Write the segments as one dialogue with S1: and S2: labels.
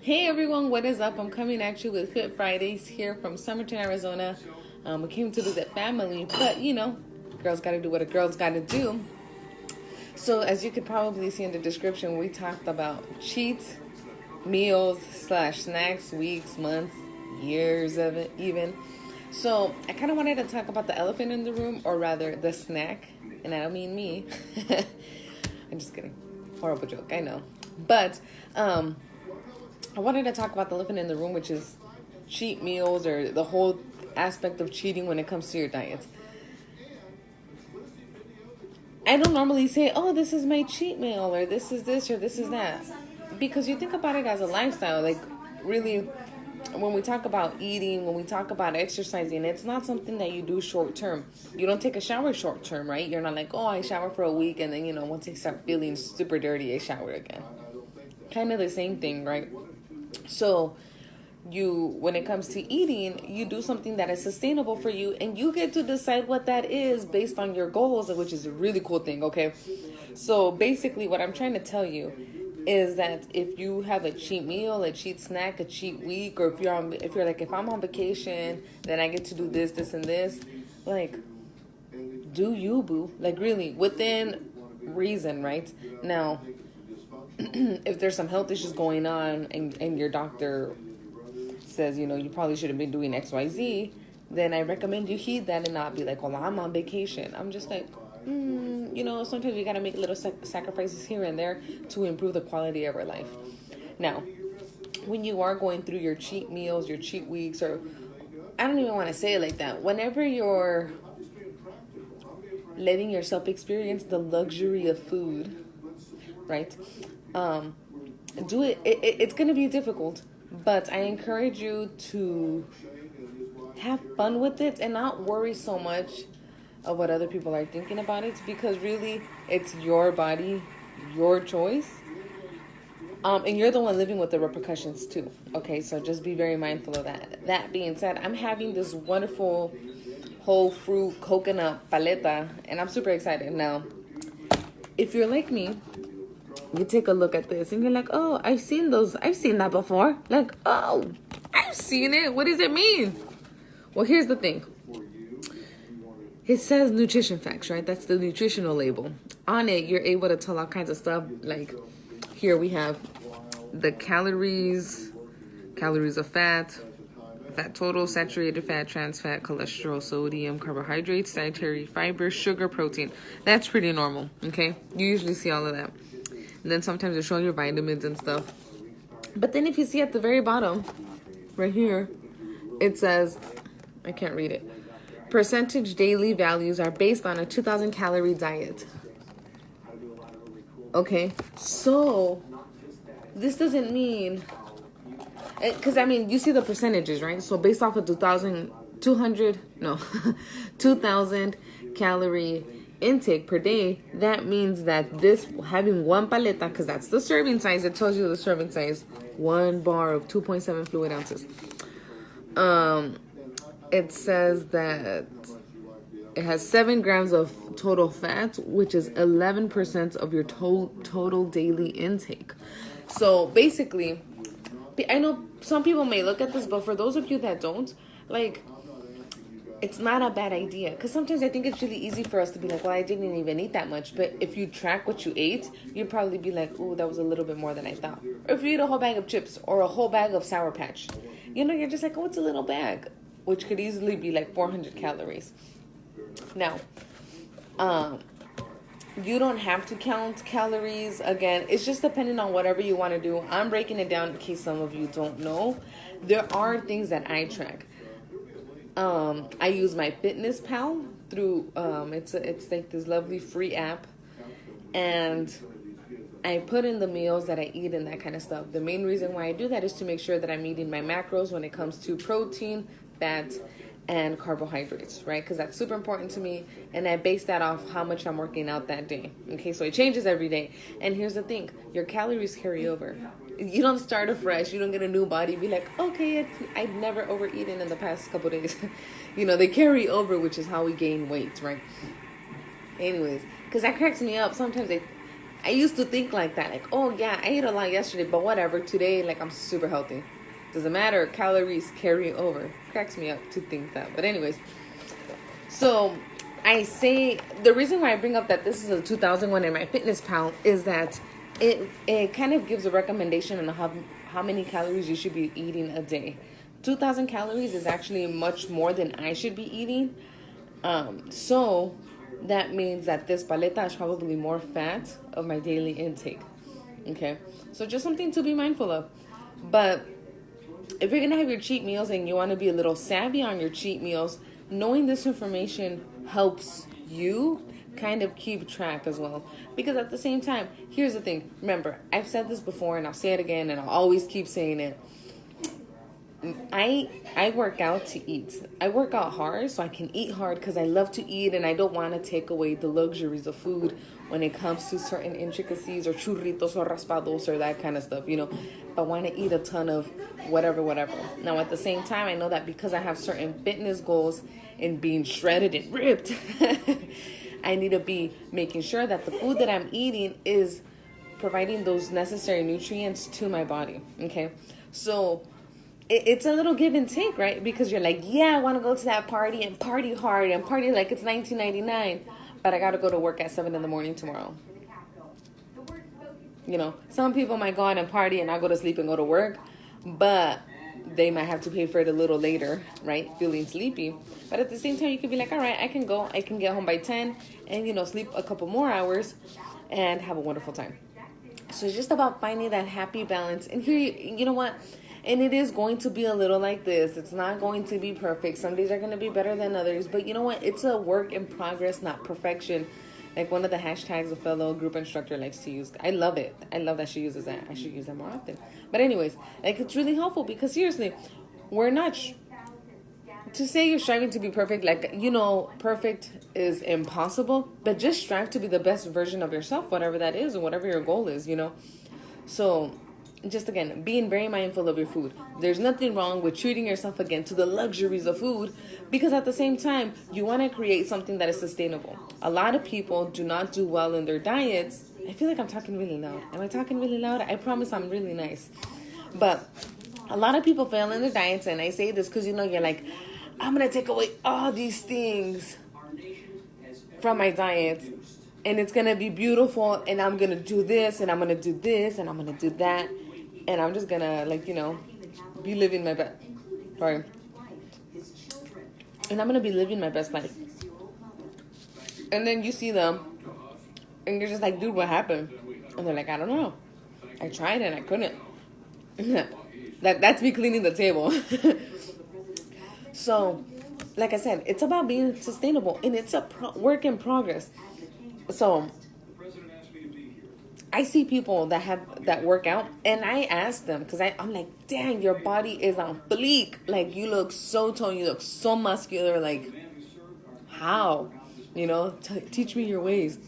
S1: Hey everyone, what is up? I'm coming at you with Fit Fridays here from Summerton, Arizona. We came to visit family, but girls gotta do what a girl's gotta do. So as you could probably see in the description, we talked about cheats, meals slash snacks, weeks, months, years of it even. So I kind of wanted to talk about the elephant in the room, or rather the snack, and I don't mean me. I'm just kidding. Horrible joke, I know. But I wanted to talk about the elephant in the room, which is cheat meals, or the whole aspect of cheating when it comes to your diet. I don't normally say, oh, this is my cheat meal, or this is this, or this is that. Because you think about it as a lifestyle. Like, really, when we talk about eating, when we talk about exercising, it's not something that you do short term. You don't take a shower short term, right? You're not like, oh, I shower for a week, and then, once I start feeling super dirty, I shower again. Kind of the same thing, right? So when it comes to eating, you do something that is sustainable for you, and you get to decide what that is based on your goals, which is a really cool thing. Okay, so basically what I'm trying to tell you is that if you have a cheat meal, a cheat snack, a cheat week, or if I'm on vacation, then I get to do this and this, like, do you, boo? Like, really, within reason, right? Now, if there's some health issues going on and your doctor says, you probably should have been doing XYZ, then I recommend you heed that and not be like, well, I'm on vacation. I'm just like, sometimes we got to make little sacrifices here and there to improve the quality of our life. Now, when you are going through your cheat meals, your cheat weeks, or I don't even want to say it like that, whenever you're letting yourself experience the luxury of food, right? Do it. It's going to be difficult, but I encourage you to have fun with it and not worry so much of what other people are thinking about it, because really it's your body, your choice. And you're the one living with the repercussions too. Okay, so just be very mindful of that. That being said, I'm having this wonderful whole fruit coconut paleta, and I'm super excited. Now, if you're like me, you take a look at this and you're like, oh, I've seen that before. Like, oh, I've seen it. What does it mean? Well, here's the thing. It says Nutrition Facts, right? That's the nutritional label. On it, you're able to tell all kinds of stuff. Like, here we have the calories of fat total, saturated fat, trans fat, cholesterol, sodium, carbohydrates, dietary fiber, sugar, protein. That's pretty normal, okay? You usually see all of that. And then sometimes they show your vitamins and stuff. But then if you see at the very bottom, right here, it says, I can't read it. Percentage daily values are based on a 2,000 calorie diet. Okay, so this doesn't mean, because you see the percentages, right? So based off of 2,000 calorie intake per day, that means that this having one paleta, because that's the serving size, it tells you the serving size, 1 bar of 2.7 fluid ounces. It says that it has 7 grams of total fat, which is 11% of your total daily intake. So basically, I know some people may look at this, but for those of you that don't, like, it's not a bad idea, because sometimes I think it's really easy for us to be like, well, I didn't even eat that much. But if you track what you ate, you'd probably be like, oh, that was a little bit more than I thought. Or if you eat a whole bag of chips or a whole bag of Sour Patch, you're just like, oh, it's a little bag, which could easily be like 400 calories. Now, you don't have to count calories. Again, it's just depending on whatever you want to do. I'm breaking it down in case some of you don't know. There are things that I track. I use my Fitness Pal through, it's like this lovely free app, and I put in the meals that I eat and that kind of stuff. The main reason why I do that is to make sure that I'm eating my macros when it comes to protein, fat, and carbohydrates, right? Because that's super important to me, and I base that off how much I'm working out that day. Okay, so it changes every day. And here's the thing, your calories carry over. You don't start afresh. You don't get a new body, be like, okay, I've never overeaten in the past couple days. They carry over, which is how we gain weight, right? Anyways, because that cracks me up. Sometimes I used to think like that, like, oh yeah, I ate a lot yesterday, but whatever. Today, like, I'm super healthy. Doesn't matter. Calories carry over. Cracks me up to think that. But anyways, so I say the reason why I bring up that this is a 2001 in my fitness pal is that it kind of gives a recommendation on how many calories you should be eating a day. 2,000 calories is actually much more than I should be eating. So that means that this paleta is probably more fat of my daily intake. Okay, so just something to be mindful of. But if you're gonna have your cheat meals and you want to be a little savvy on your cheat meals, knowing this information helps you kind of keep track as well. Because at the same time, here's the thing. Remember, I've said this before and I'll say it again and I'll always keep saying it. I work out to eat. I work out hard so I can eat hard because I love to eat and I don't want to take away the luxuries of food when it comes to certain intricacies or churritos or raspados or that kind of stuff, you know. I want to eat a ton of whatever. Now, at the same time, I know that because I have certain fitness goals in being shredded and ripped, I need to be making sure that the food that I'm eating is providing those necessary nutrients to my body, okay? So it's a little give and take, right? Because you're like, yeah, I want to go to that party and party hard and party like it's 1999, but I got to go to work at 7 in the morning tomorrow. You know, some people might go out and party and I go to sleep and go to work, but they might have to pay for it a little later, right? Feeling sleepy. But at the same time, you could be like, all right, I can go. I can get home by 10 and, you know, sleep a couple more hours and have a wonderful time. So it's just about finding that happy balance. And here, you know what? And it is going to be a little like this. It's not going to be perfect. Some days are going to be better than others. But you know what? It's a work in progress, not perfection. Like one of the hashtags a fellow group instructor likes to use. I love it. I love that she uses that. I should use that more often. But anyways, like it's really helpful because seriously, we're not... to say you're striving to be perfect, like, you know, perfect is impossible. But just strive to be the best version of yourself, whatever that is, or whatever your goal is, you know. So... just again, being very mindful of your food. There's nothing wrong with treating yourself again to the luxuries of food because at the same time, you want to create something that is sustainable. A lot of people do not do well in their diets. I feel like I'm talking really loud. Am I talking really loud? I promise I'm really nice. But a lot of people fail in their diets, and I say this because, you know, you're like, I'm going to take away all these things from my diet, and it's going to be beautiful, and I'm going to do this, and I'm going to do this, and I'm going to do that. And I'm just gonna, like, you know, be living my best. Sorry. And I'm gonna be living my best life. And then you see them, and you're just like, dude, what happened? And they're like, I don't know. I tried and I couldn't. That's me cleaning the table. So, like I said, it's about being sustainable, and it's a work in progress. So I see people that work out, and I ask them because I'm like, dang, your body is on fleek. Like, you look so toned, you look so muscular. Like, how? You know, teach me your ways.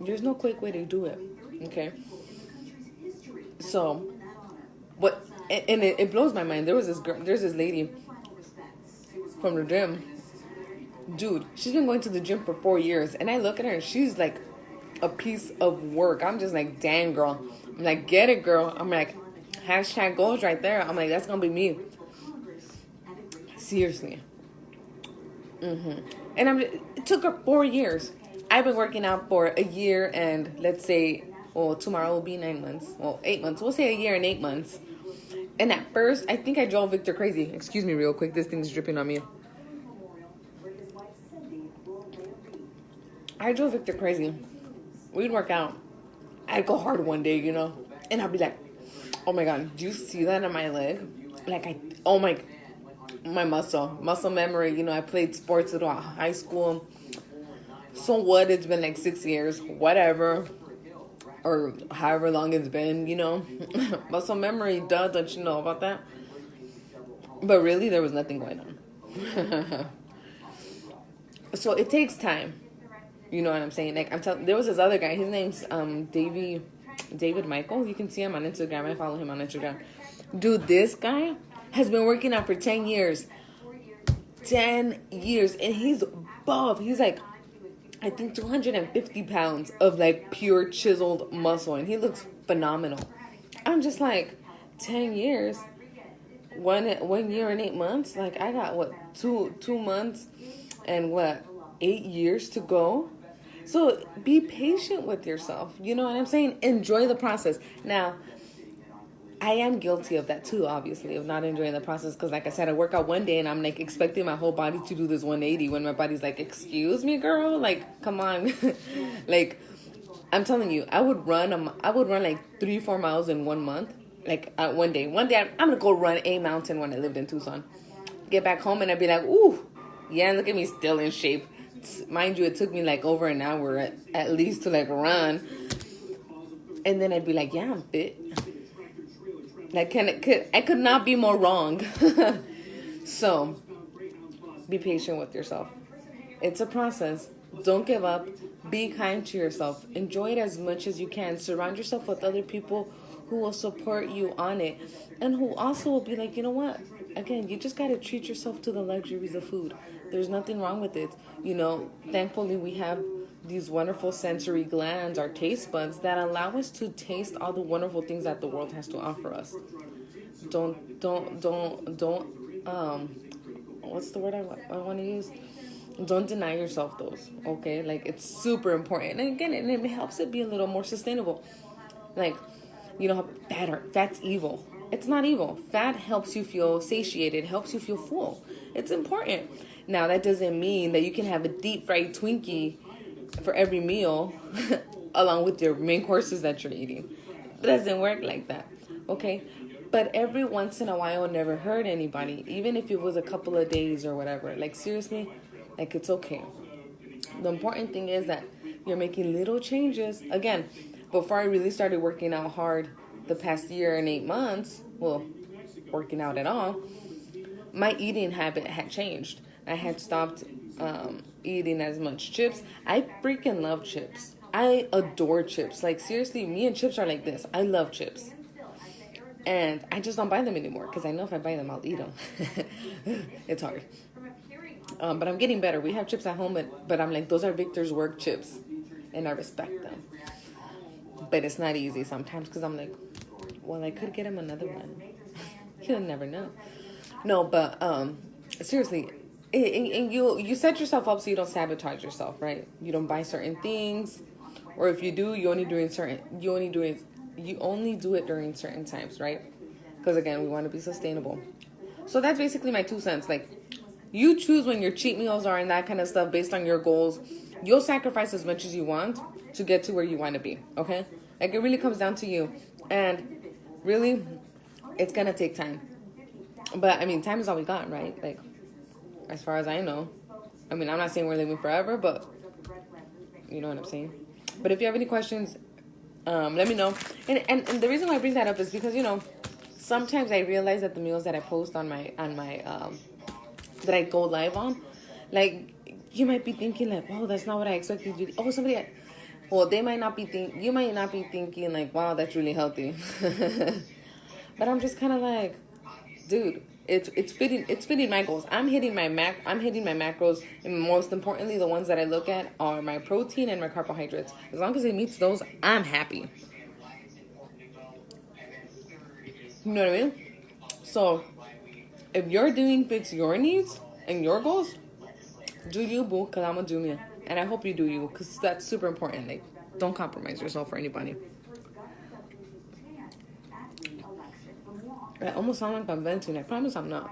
S1: There's no quick way to do it. Okay. So, what? And it blows my mind. There's this lady from the gym. Dude, she's been going to the gym for 4 years, and I look at her and she's like a piece of work. I'm just like, dang, girl. I'm like, get it, girl. I'm like, hashtag goals right there. I'm like, that's gonna be me. Seriously. And it took her 4 years. I've been working out for a year and let's say, well, tomorrow will be 9 months. Well, 8 months. We'll say a year and 8 months. And at first, I think I drove Victor crazy. Excuse me real quick. This thing's dripping on me. I drove Victor crazy. We'd work out. I'd go hard one day, you know, and I'd be like, oh my God, do you see that on my leg? Like, my muscle memory, you know, I played sports throughout high school. So what? It's been like 6 years, whatever, or however long it's been, you know. Muscle memory, duh, don't you know about that? But really, there was nothing going on. So it takes time. You know what I'm saying? Like, there was this other guy. His name's David Michael. You can see him on Instagram. I follow him on Instagram. Dude, this guy has been working out for 10 years. 10 years. And he's buff. He's like I think 250 pounds of like pure chiseled muscle, and he looks phenomenal. I'm just like, 10 years, 1 year and 8 months. Like I got what, 2 months and what, 8 years to go. So be patient with yourself. You know what I'm saying? Enjoy the process. Now, I am guilty of that too, obviously, of not enjoying the process. Because like I said, I work out one day and I'm like expecting my whole body to do this 180 when my body's like, excuse me, girl, like, come on. Like, I'm telling you, I would run like 3-4 miles in 1 month. Like one day I'm going to go run a mountain when I lived in Tucson. Get back home and I'd be like, ooh, yeah, look at me still in shape. Mind you, it took me like over an hour at least to like run. And then I'd be like, yeah, I'm fit. Like, I could not be more wrong. So, be patient with yourself. It's a process. Don't give up. Be kind to yourself. Enjoy it as much as you can. Surround yourself with other people who will support you on it. And who also will be like, you know what? Again, you just got to treat yourself to the luxuries of food. There's nothing wrong with it. You know, thankfully we have these wonderful sensory glands, our taste buds, that allow us to taste all the wonderful things that the world has to offer us. Don't what's the word I want to use? Don't deny yourself those, okay? Like, it's super important. And again, it helps it be a little more sustainable. Like, you know, fat's evil. It's not evil. Fat helps you feel satiated, helps you feel full. It's important. Now, that doesn't mean that you can have a deep fried Twinkie for every meal along with your main courses that you're eating. It doesn't work like that, okay? But every once in a while never hurt anybody, even if it was a couple of days or whatever. Like, seriously, like, it's okay. The important thing is that you're making little changes. Again, before I really started working out hard the past year and 8 months, well, working out at all, my eating habit had changed. I had stopped eating as much chips. I freaking love chips. I adore chips. Like, seriously, me and chips are like this. I love chips. And I just don't buy them anymore because I know if I buy them, I'll eat them. It's hard. But I'm getting better. We have chips at home, but I'm like, those are Victor's work chips. And I respect them. But it's not easy sometimes because I'm like, well, I could get him another one. You'll never know. No, but seriously, and you set yourself up so you don't sabotage yourself, right? You don't buy certain things, or if you do, you only do it during certain times, right? Because again, we want to be sustainable. So that's basically my 2 cents. Like, you choose when your cheat meals are and that kind of stuff based on your goals. You'll sacrifice as much as you want to get to where you want to be, okay? Like, it really comes down to you. And really, it's going to take time. But, I mean, time is all we got, right? Like, as far as I know. I mean, I'm not saying we're living forever, but you know what I'm saying. But if you have any questions, let me know. And the reason why I bring that up is because, you know, sometimes I realize that the meals that I post on my that I go live on, like, you might be thinking like, wow, that's not what I expected you to. Oh, you might not be thinking like, wow, that's really healthy. But I'm just kind of like, dude, it's fitting my goals. I'm hitting my macros, and most importantly, the ones that I look at are my protein and my carbohydrates. As long as it meets those, I'm happy. You know what I mean? So, if your doing fits your needs and your goals, do you, boo, because I'm going to do me. And I hope you do you, because that's super important. Like, don't compromise yourself for anybody. I almost sound like I'm venting. I promise I'm not.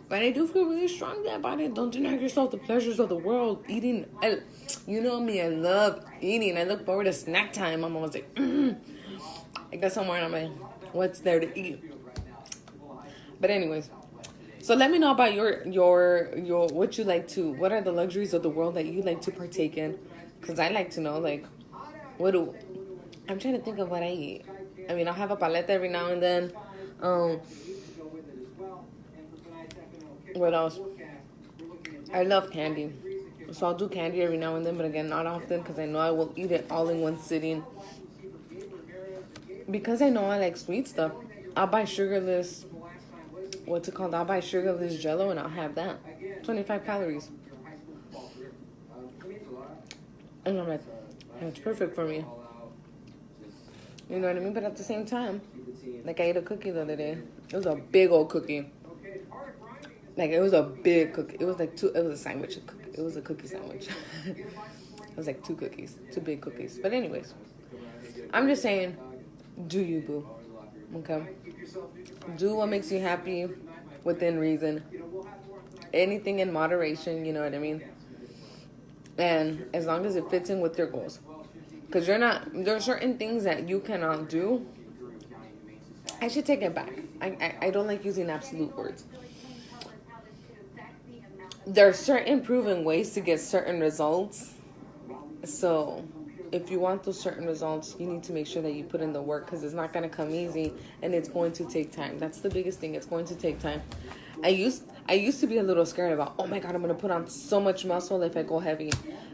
S1: But I do feel really strongly about it. Don't deny yourself the pleasures of the world. Eating, you know me, I love eating. I look forward to snack time. I'm always like, I got somewhere and I'm like, what's there to eat? But anyways, so let me know about your what you like to, what are the luxuries of the world that you like to partake in? Because I like to know, like, I'm trying to think of what I eat. I mean, I'll have a paleta every now and then. What else? I love candy. So I'll do candy every now and then, but again, not often because I know I will eat it all in one sitting. Because I know I like sweet stuff, I'll buy sugarless, I'll buy sugarless Jell-O and I'll have that. 25 calories. And I'm like, it's perfect for me. You know what I mean? But at the same time, like I ate a cookie the other day. It was a big old cookie. Like it was a big cookie. It was like it was a sandwich. It was a cookie sandwich. It was like 2 cookies, 2 big cookies. But anyways, I'm just saying, do you, boo? Okay? Do what makes you happy within reason. Anything in moderation, you know what I mean? And as long as it fits in with your goals. Because there are certain things that you cannot do. I should take it back. I don't like using absolute words. There are certain proven ways to get certain results. So if you want those certain results, you need to make sure that you put in the work, because it's not going to come easy and it's going to take time. That's the biggest thing. It's going to take time. I used to be a little scared about, oh my God, I'm going to put on so much muscle if I go heavy.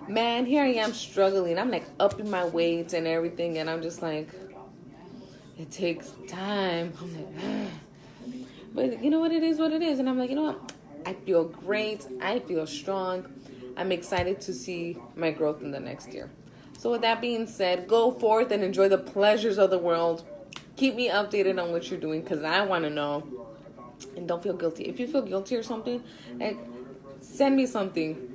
S1: Man, here I am struggling. I'm like upping my weights and everything. And I'm just like, it takes time. I'm like, but you know what? It is what it is. And I'm like, you know what? I feel great. I feel strong. I'm excited to see my growth in the next year. So with that being said, go forth and enjoy the pleasures of the world. Keep me updated on what you're doing, because I want to know. And don't feel guilty. If you feel guilty or something, like, send me something.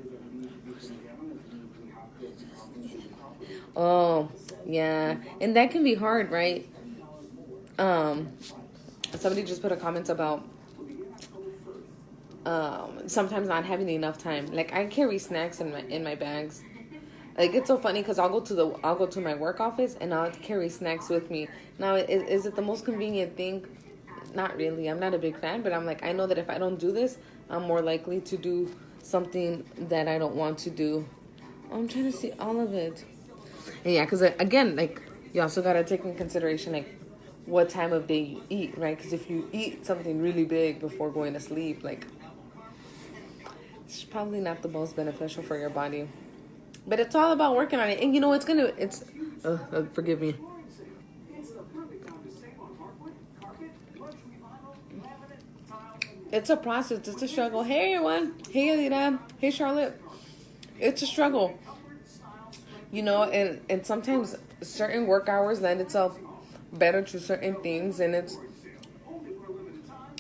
S1: Oh, yeah. And that can be hard, right? Somebody just put a comment about sometimes not having enough time. Like, I carry snacks in my bags. Like, it's so funny because I'll go to my work office and I'll carry snacks with me. Now, is it the most convenient thing? Not really. I'm not a big fan, but I'm like, I know that if I don't do this, I'm more likely to do something that I don't want to do. I'm trying to see all of it. And yeah, because again, like, you also got to take in consideration, like, what time of day you eat, right? Because if you eat something really big before going to sleep, like, it's probably not the most beneficial for your body. But it's all about working on it. And you know, forgive me. It's a process. It's a struggle. Hey, everyone. Hey, Alita. Hey, Charlotte. It's a struggle. You know, and sometimes certain work hours lend itself better to certain things. And it's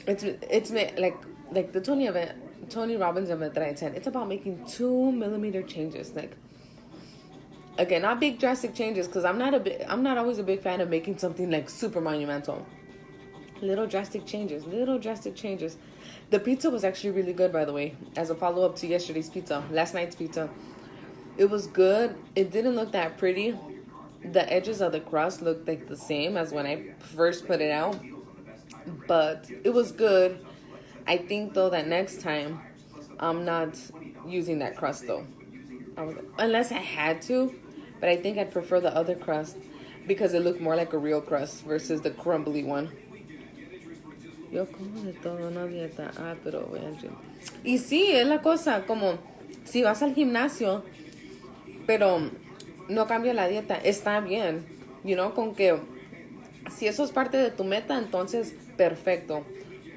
S1: like the Tony Robbins event that I attend. It's about making 2 millimeter changes. Like, again, not big drastic changes, because I'm not always a big fan of making something like super monumental. Little drastic changes. The pizza was actually really good, by the way, as a follow-up to last night's pizza. It was good. It didn't look that pretty. The edges of the crust looked like the same as when I first put it out, but it was good. I think, though, that next time I'm not using that crust, though. Unless I had to, but I think I'd prefer the other crust because it looked more like a real crust versus the crumbly one. Yo como de todo, no dieta. Pero voy al gym. Y sí, es la cosa, como si vas al gimnasio, pero no cambia la dieta, está bien. You know, con que si eso es parte de tu meta, entonces perfecto.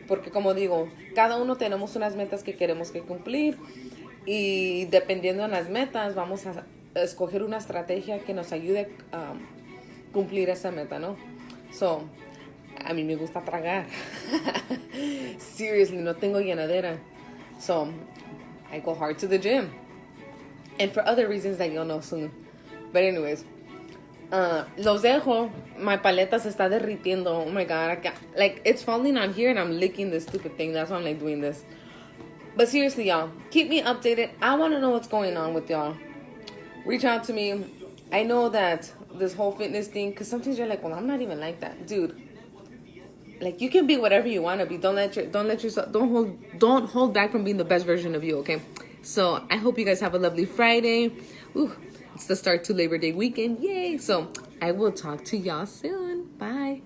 S1: Porque como digo, cada uno tenemos unas metas que queremos que cumplir. Y dependiendo de las metas, vamos a escoger una estrategia que nos ayude a cumplir esa meta, ¿no? So, a mí me gusta tragar. Seriously, no tengo llenadera. So, I go hard to the gym. And for other reasons that you'll know soon. But anyways, los dejo. My paleta se está derritiendo. Oh my God. Like, it's falling on here and I'm licking this stupid thing. That's why I'm like doing this. But seriously, y'all, keep me updated. I want to know what's going on with y'all. Reach out to me. I know that this whole fitness thing, because sometimes you're like, well, I'm not even like that. Dude, like, you can be whatever you want to be. Don't hold back from being the best version of you, okay? So I hope you guys have a lovely Friday. Ooh, it's the start to Labor Day weekend. Yay. So I will talk to y'all soon. Bye.